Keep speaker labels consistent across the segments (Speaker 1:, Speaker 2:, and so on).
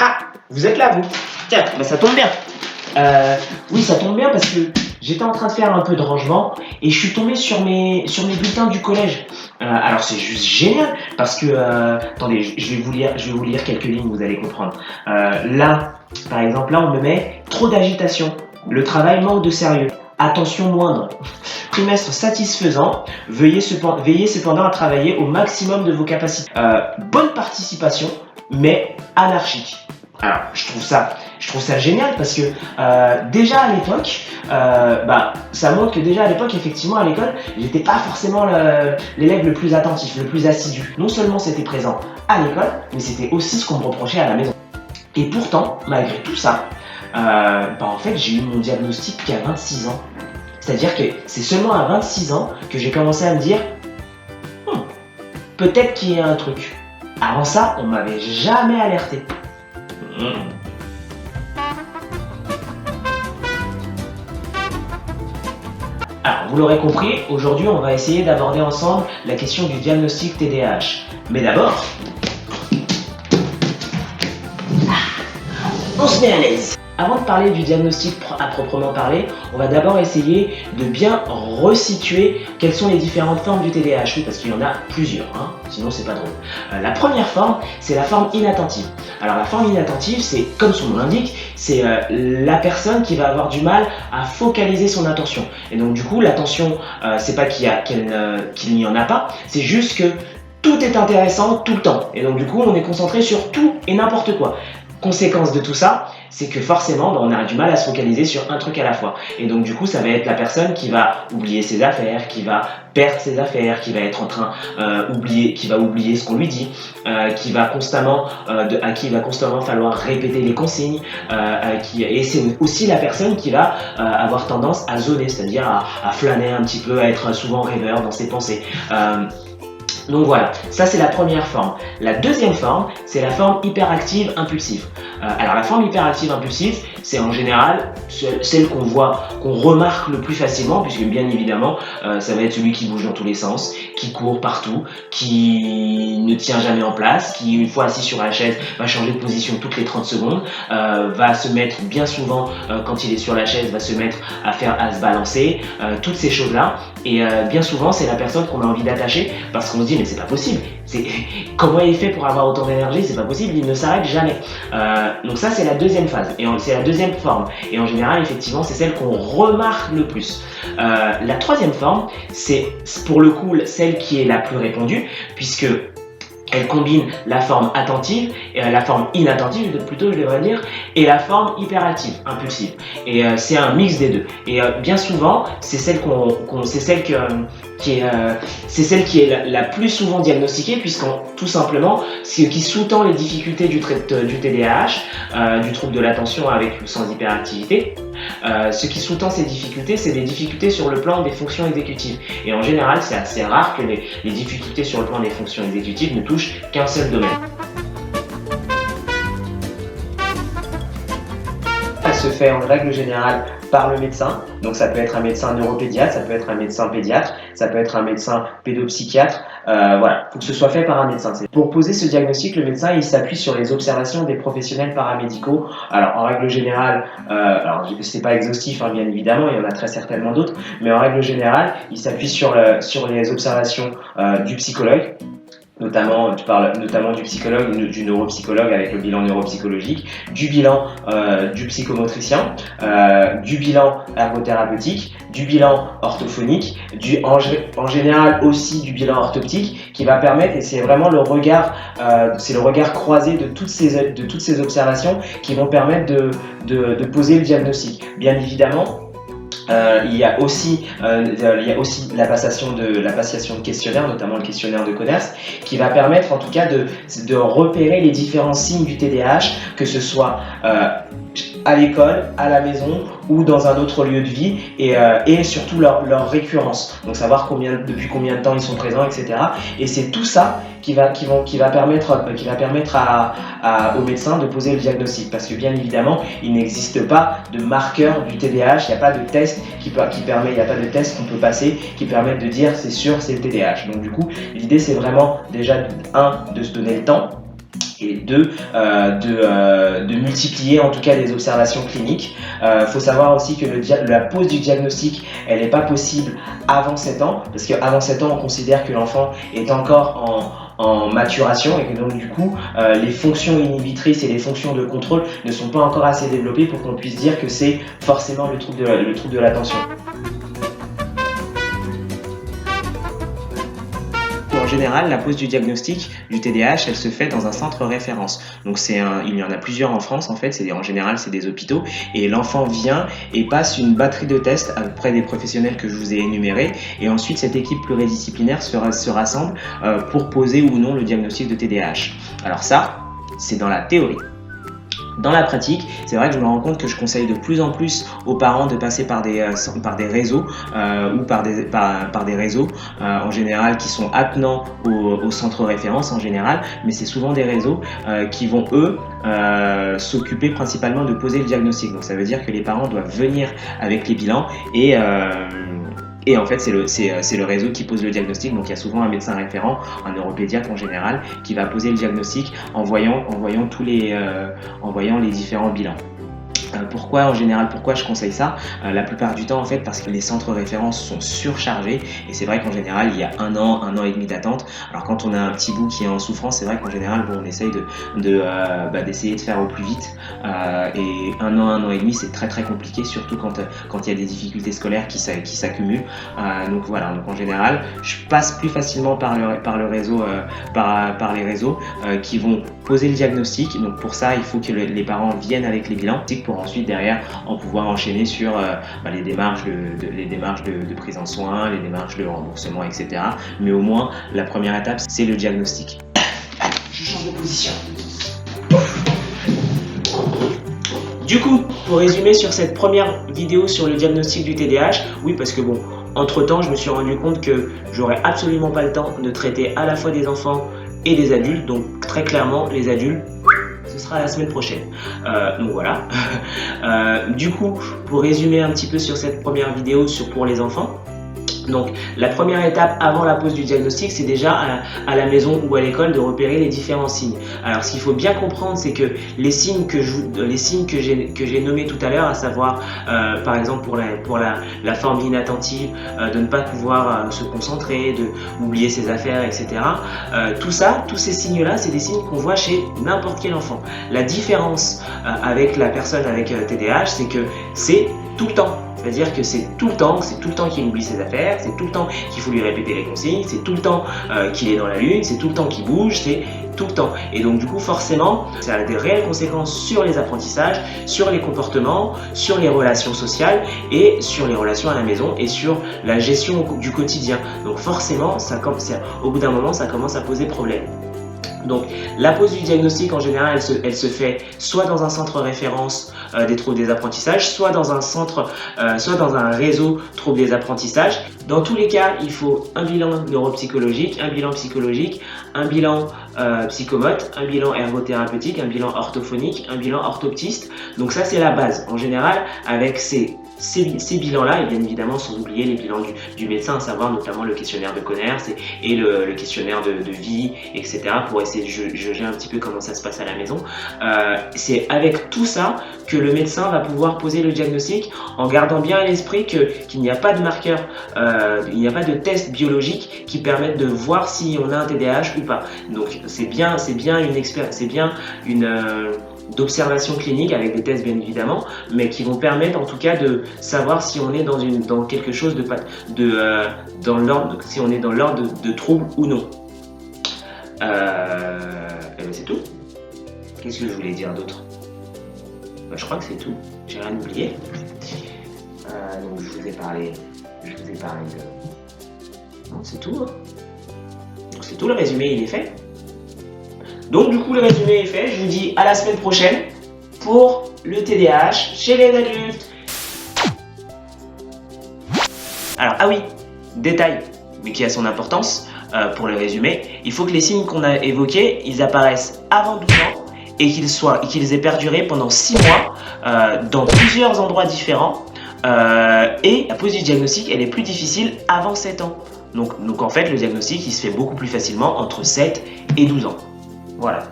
Speaker 1: Ah, vous êtes là, vous. Tiens, bah ça tombe bien. Oui, ça tombe bien parce que j'étais en train de faire un peu de rangement et je suis tombé sur mes bulletins du collège. Alors c'est juste génial parce que attendez, je vais vous lire quelques lignes, vous allez comprendre. Là, par exemple, là on me met trop d'agitation. Le travail manque de sérieux. Attention moindre. Trimestre satisfaisant. Veillez cependant à travailler au maximum de vos capacités. Bonne participation, mais anarchique. Alors, je trouve ça génial parce que déjà à l'époque, ça montre que déjà à l'époque, effectivement, à l'école, j'étais pas forcément l'élève le plus attentif, le plus assidu. Non seulement c'était présent à l'école, mais c'était aussi ce qu'on me reprochait à la maison. Et pourtant, malgré tout ça, en fait, j'ai eu mon diagnostic qu'à 26 ans. C'est-à-dire que c'est seulement à 26 ans que j'ai commencé à me dire peut-être qu'il y a un truc. Avant ça, on m'avait jamais alerté. Alors, vous l'aurez compris, aujourd'hui, on va essayer d'aborder ensemble la question du diagnostic TDAH. Mais d'abord, on se met à l'aise. Avant de parler du diagnostic à proprement parler, on va d'abord essayer de bien resituer quelles sont les différentes formes du TDAH. Oui, parce qu'il y en a plusieurs, sinon c'est pas drôle. La première forme, c'est la forme inattentive. Alors la forme inattentive, c'est comme son nom l'indique, c'est la personne qui va avoir du mal à focaliser son attention. Et donc du coup, l'attention, c'est pas qu'il n'y en a pas, c'est juste que tout est intéressant tout le temps. Et donc du coup, on est concentré sur tout et n'importe quoi. Conséquence de tout ça, c'est que forcément, on a du mal à se focaliser sur un truc à la fois. Et donc du coup, ça va être la personne qui va oublier ses affaires, qui va perdre ses affaires, qui va être en train qui va oublier ce qu'on lui dit, à qui il va constamment falloir répéter les consignes, et c'est aussi la personne qui va avoir tendance à zoner, c'est-à-dire à flâner un petit peu, à être souvent rêveur dans ses pensées. Donc voilà, ça c'est la première forme. La deuxième forme, c'est la forme hyperactive impulsive. Alors la forme hyperactive impulsive, c'est en général celle qu'on remarque le plus facilement, puisque bien évidemment, ça va être celui qui bouge dans tous les sens, qui court partout, qui ne tient jamais en place, qui une fois assis sur la chaise va changer de position toutes les 30 secondes, va se mettre bien souvent, quand il est sur la chaise, va se mettre à se balancer, toutes ces choses-là. Et bien souvent, c'est la personne qu'on a envie d'attacher parce qu'on se dit mais c'est pas possible. Comment il fait pour avoir autant d'énergie? C'est pas possible, il ne s'arrête jamais. Donc ça, c'est la deuxième phase et c'est la deuxième forme. Et en général, effectivement, c'est celle qu'on remarque le plus. La troisième forme, c'est pour le coup celle qui est la plus répandue puisque elle combine la forme attentive et la forme inattentive, plutôt je devrais dire, et la forme hyperactive, impulsive. Et c'est un mix des deux. Et bien souvent, c'est celle qui est la plus souvent diagnostiquée, puisqu'on tout simplement, ce qui sous-tend les difficultés du TDAH, du trouble de l'attention avec ou sans hyperactivité. Ce qui sous-tend ces difficultés, c'est des difficultés sur le plan des fonctions exécutives. Et en général, c'est assez rare que les difficultés sur le plan des fonctions exécutives ne touchent qu'un seul domaine. Elle se fait en règle générale par le médecin, donc ça peut être un médecin neuropédiatre, ça peut être un médecin pédiatre, ça peut être un médecin pédopsychiatre, voilà, il faut que ce soit fait par un médecin. Pour poser ce diagnostic, le médecin il s'appuie sur les observations des professionnels paramédicaux. Alors en règle générale, alors c'est pas exhaustif bien évidemment, il y en a très certainement d'autres, mais en règle générale, il s'appuie sur les observations du psychologue. Notamment, tu parles notamment du psychologue, du neuropsychologue avec le bilan neuropsychologique, du bilan du psychomotricien, du bilan ergothérapeutique, du bilan orthophonique, en général aussi du bilan orthoptique qui va permettre, et c'est vraiment le regard croisé de toutes ces observations qui vont permettre de poser le diagnostic. Bien évidemment, il y a aussi la passation de questionnaires, notamment le questionnaire de Coders, qui va permettre en tout cas de repérer les différents signes du TDAH, que ce soit à l'école, à la maison ou dans un autre lieu de vie, et surtout leur récurrence. Donc savoir depuis combien de temps ils sont présents, etc. Et c'est tout ça qui va permettre au médecin de poser le diagnostic, parce que bien évidemment il n'existe pas de marqueur du TDAH, il n'y a pas de test il n'y a pas de test qu'on peut passer qui permettent de dire c'est sûr c'est le TDAH. Donc du coup l'idée c'est vraiment déjà de se donner le temps et de multiplier en tout cas des observations cliniques. Faut savoir aussi que la pose du diagnostic, elle n'est pas possible avant 7 ans, parce qu'avant 7 ans, on considère que l'enfant est encore en maturation et que donc du coup, les fonctions inhibitrices et les fonctions de contrôle ne sont pas encore assez développées pour qu'on puisse dire que c'est forcément le trouble de l'attention. En général, la pose du diagnostic du TDAH, elle se fait dans un centre référence. Donc il y en a plusieurs en France en fait, en général c'est des hôpitaux et l'enfant vient et passe une batterie de tests auprès des professionnels que je vous ai énumérés et ensuite cette équipe pluridisciplinaire se rassemble pour poser ou non le diagnostic de TDAH. Alors ça, c'est dans la théorie. Dans la pratique, c'est vrai que je me rends compte que je conseille de plus en plus aux parents de passer par des réseaux ou par des réseaux en général qui sont attenants au centre référence en général, mais c'est souvent des réseaux qui vont eux s'occuper principalement de poser le diagnostic. Donc ça veut dire que les parents doivent venir avec les bilans et en fait, c'est le réseau qui pose le diagnostic. Donc, il y a souvent un médecin référent, un neuropédiatre en général, qui va poser le diagnostic en voyant les différents bilans. Pourquoi je conseille ça? La plupart du temps en fait parce que les centres références sont surchargés et c'est vrai qu'en général il y a un an et demi d'attente. Alors quand on a un petit bout qui est en souffrance, c'est vrai qu'en général on essaye d'essayer de faire au plus vite et un an et demi c'est très compliqué, surtout quand il y a des difficultés scolaires qui s'accumulent. Donc voilà, donc en général je passe plus facilement par le réseau, par les réseaux qui vont poser le diagnostic. Donc pour ça il faut que les parents viennent avec les bilans pour ensuite derrière en pouvoir enchaîner sur les démarches de prise en soins, les démarches de remboursement, etc. Mais au moins la première étape c'est le diagnostic. Je change de position. Du coup, pour résumer sur cette première vidéo sur le diagnostic du TDAH, oui parce que bon, entre temps je me suis rendu compte que j'aurais absolument pas le temps de traiter à la fois des enfants et des adultes, donc très clairement les adultes ce sera la semaine prochaine. Donc voilà. Du coup, pour résumer un petit peu sur cette première vidéo pour les enfants, donc la première étape avant la pose du diagnostic, c'est déjà à la maison ou à l'école de repérer les différents signes. Alors ce qu'il faut bien comprendre, c'est que les signes que j'ai nommés tout à l'heure, à savoir par exemple pour la forme inattentive, de ne pas pouvoir se concentrer, d'oublier ses affaires, etc. Tous ces signes-là, c'est des signes qu'on voit chez n'importe quel enfant. La différence avec la personne avec TDAH, c'est que c'est tout le temps. C'est-à-dire que c'est tout le temps qu'il oublie ses affaires, c'est tout le temps qu'il faut lui répéter les consignes, c'est tout le temps qu'il est dans la lune, c'est tout le temps qu'il bouge, c'est tout le temps. Et donc du coup forcément, ça a des réelles conséquences sur les apprentissages, sur les comportements, sur les relations sociales et sur les relations à la maison et sur la gestion du quotidien. Donc forcément, au bout d'un moment, ça commence à poser problème. Donc la pose du diagnostic en général elle se fait soit dans un centre référence des troubles des apprentissages, soit dans un réseau troubles des apprentissages. Dans tous les cas, il faut un bilan neuropsychologique, un bilan psychologique, un bilan psychomote, un bilan ergothérapeutique, un bilan orthophonique, un bilan orthoptiste. Donc ça c'est la base. En général, avec ces bilans-là, et bien évidemment sans oublier les bilans du médecin, à savoir notamment le questionnaire de Conners et le questionnaire de vie, etc. pour essayer de juger un petit peu comment ça se passe à la maison. C'est avec tout ça que le médecin va pouvoir poser le diagnostic en gardant bien à l'esprit qu'il n'y a pas de marqueur, il n'y a pas de test biologique qui permettent de voir si on a un TDAH ou pas. Donc c'est bien une d'observation clinique avec des tests bien évidemment, mais qui vont permettre en tout cas de savoir si on est dans quelque chose dans l'ordre, si on est dans l'ordre de trouble ou non. Et ben c'est tout. Qu'est-ce que je voulais dire d'autre? Je crois que c'est tout. J'ai rien oublié. Donc je vous ai parlé de. Non, c'est tout. Hein. Donc c'est tout. Le résumé il est fait. Donc du coup le résumé est fait, je vous dis à la semaine prochaine pour le TDAH chez les adultes. Alors ah oui, détail, mais qui a son importance pour le résumé, il faut que les signes qu'on a évoqués, ils apparaissent avant 12 ans et qu'ils aient perduré pendant 6 mois dans plusieurs endroits différents et la pose du diagnostic elle est plus difficile avant 7 ans. Donc en fait le diagnostic il se fait beaucoup plus facilement entre 7 et 12 ans. Voilà.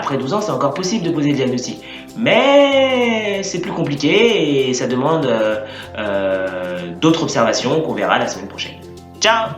Speaker 1: après 12 ans, c'est encore possible de poser le diagnostic. Mais c'est plus compliqué et ça demande d'autres observations qu'on verra la semaine prochaine. Ciao!